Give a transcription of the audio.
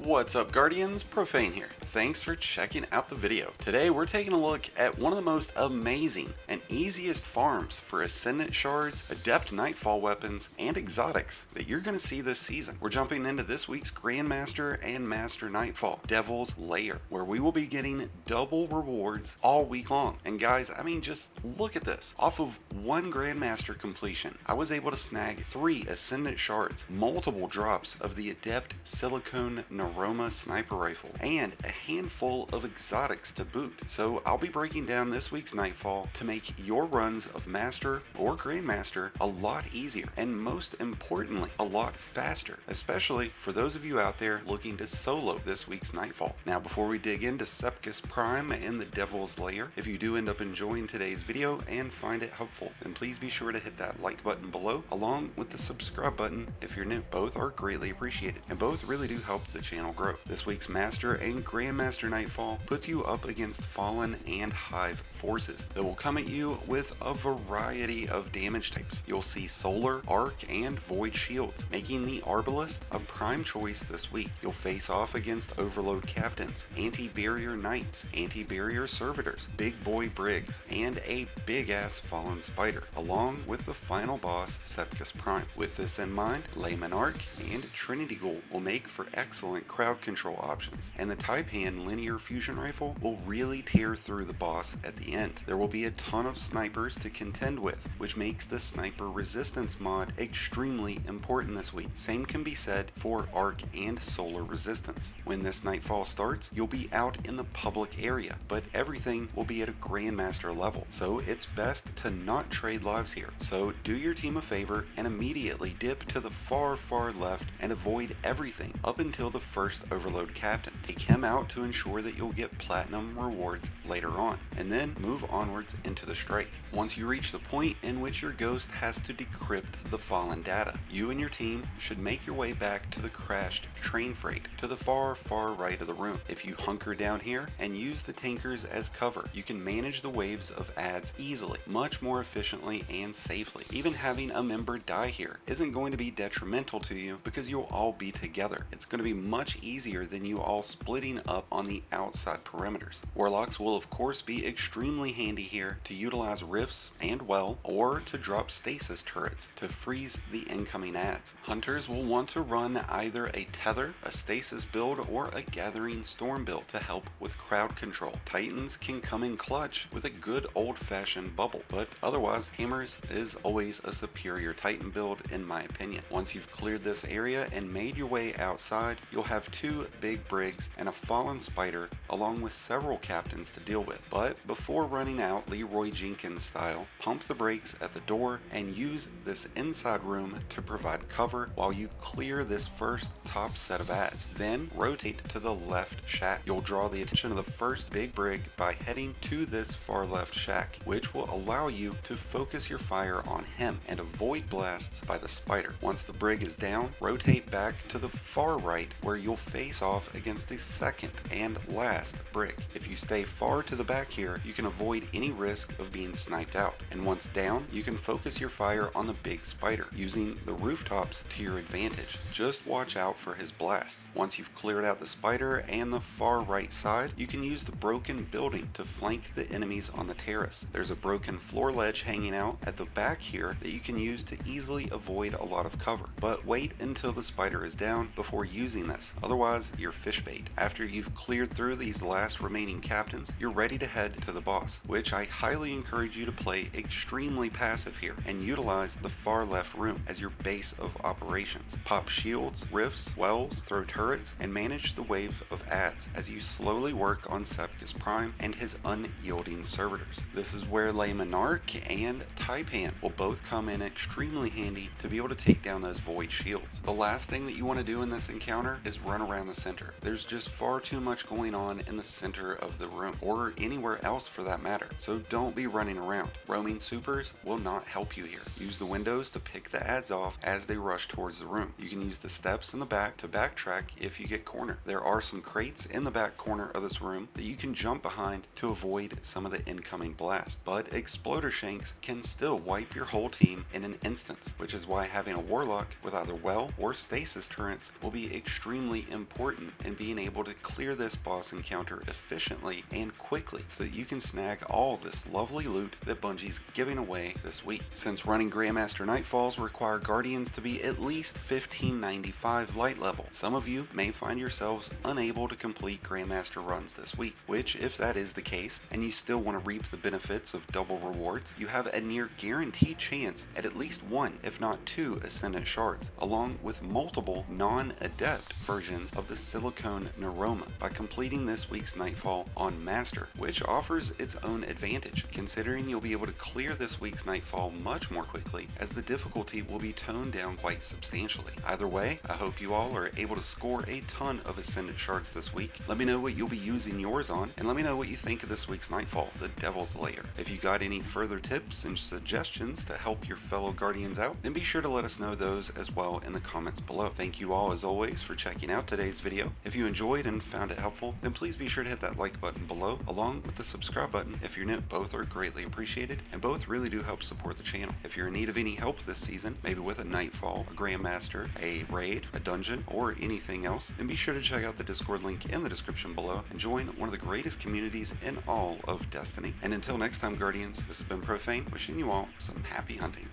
What's up, Guardians? Profane here. Thanks for checking out the video. Today we're taking a look at one of the most amazing and easiest farms for Ascendant shards, Adept nightfall weapons, and exotics that you're going to see this season. We're jumping into this week's Grandmaster and Master Nightfall, Devil's Lair, where we will be getting double rewards all week long. And guys, I mean, just look at this. Off of one Grandmaster completion, I was able to snag 3 Ascendant shards, multiple drops of the Adept silicone Neuroma sniper rifle, and a handful of exotics to boot. So I'll be breaking down this week's Nightfall to make your runs of Master or Grandmaster a lot easier, and most importantly, a lot faster, especially for those of you out there looking to solo this week's Nightfall. Now, before we dig into Sepkus Prime and the Devil's Lair, if you do end up enjoying today's video and find it helpful, then please be sure to hit that like button below, along with the subscribe button if you're new. Both are greatly appreciated, and both really do help the channel grow. This week's Master and Grandmaster Nightfall puts you up against Fallen and Hive forces that will come at you with a variety of damage types. You'll see Solar, Arc, and Void shields, making the Arbalest a prime choice this week. You'll face off against Overload Captains, Anti-Barrier Knights, Anti-Barrier Servitors, Big Boy Brigs, and a big-ass Fallen Spider, along with the final boss, Sepkus Prime. With this in mind, Layman Arc and Trinity Ghoul will make for excellent crowd control options, and the Taipan Linear Fusion Rifle will really tear through the boss at the end. There will be a ton of snipers to contend with, which makes the Sniper Resistance mod extremely important this week. Same can be said for Arc and Solar Resistance. When this Nightfall starts, you'll be out in the public area, but everything will be at a Grandmaster level, so it's best to not trade lives here. So do your team a favor and immediately dip to the far left and avoid everything up until the first Overload Captain. Take him out to ensure that you'll get platinum rewards later on, and then move onwards into the strike. Once you reach the point in which your ghost has to decrypt the fallen data, you and your team should make your way back to the crashed train freight to the far right of the room. If you hunker down here and use the tankers as cover, you can manage the waves of adds easily, much more efficiently and safely. Even having a member die here isn't going to be detrimental to you because you'll all be together. It's going to be much easier than you all splitting up on the outside perimeters. Warlocks will of course be extremely handy here to utilize rifts and well, or to drop stasis turrets to freeze the incoming adds. Hunters will want to run either a tether, a stasis build, or a gathering storm build to help with crowd control. Titans can come in clutch with a good old-fashioned bubble, but otherwise hammers is always a superior Titan build in my opinion. Once you've cleared this area and made your way outside, you'll have 2 big brigs and a fallen spider along with several captains to deal with. But before running out Leroy Jenkins style, pump the brakes at the door and use this inside room to provide cover while you clear this first top set of adds. Then rotate to the left shack. You'll draw the attention of the first big brig by heading to this far left shack, which will allow you to focus your fire on him and avoid blasts by the spider. Once the brig is down, rotate back to the far right where you'll face off against the second and last brig. If you stay far to the back here, you can avoid any risk of being sniped out. And once down, you can focus your fire on the big spider, using the rooftops to your advantage. Just watch out for his blasts. Once you've cleared out the spider and the far right side, you can use the broken building to flank the enemies on the terrace. There's a broken floor ledge hanging out at the back here that you can use to easily avoid a lot of cover. But wait until the spider is down before using this, otherwise you're fish bait. After you've cleared through these last remaining captains, you're ready to head to the boss, which I highly encourage you to play extremely passive here and utilize the far left room as your base of operations. Pop shields, rifts, wells, throw turrets, and manage the wave of adds as you slowly work on Sepkus Prime and his unyielding servitors. This is where Layman Arc and Taipan will both come in extremely handy to be able to take down those void shields. The last thing that you want to do in this encounter is run around the center. There's just far too much going on in the center of the room, or anywhere else for that matter, so don't be running around. Roaming supers will not help you here. Use the windows to pick the adds off as they rush towards the room. You can use the steps in the back to backtrack if you get cornered. There are some crates in the back corner of this room that you can jump behind to avoid some of the incoming blast, but exploder shanks can still wipe your whole team in an instance, which is why having a warlock with either well or stasis turrets will be extremely extremely important in being able to clear this boss encounter efficiently and quickly so that you can snag all this lovely loot that Bungie's giving away this week. Since running Grandmaster Nightfalls require Guardians to be at least 1595 light level, some of you may find yourselves unable to complete Grandmaster runs this week, which if that is the case and you still want to reap the benefits of double rewards, you have a near guaranteed chance at least one, if not two, Ascendant shards, along with multiple non-Adept versions of the silicone Neuroma by completing this week's Nightfall on Master, which offers its own advantage, considering you'll be able to clear this week's Nightfall much more quickly as the difficulty will be toned down quite substantially. Either way, I hope you all are able to score a ton of Ascendant shards this week. Let me know what you'll be using yours on, and let me know what you think of this week's Nightfall, the Devil's Lair. If you got any further tips and suggestions to help your fellow Guardians out, then be sure to let us know those as well in the comments below. Thank you all as always for checking out today's video. If you enjoyed and found it helpful, then please be sure to hit that like button below along with the subscribe button if you're new. Both are greatly appreciated and both really do help support the channel. If you're in need of any help this season, maybe with a Nightfall, a Grandmaster, a raid, a dungeon, or anything else, then be sure to check out the Discord link in the description below and join one of the greatest communities in all of Destiny. And until next time, Guardians, this has been Profane, wishing you all some happy hunting.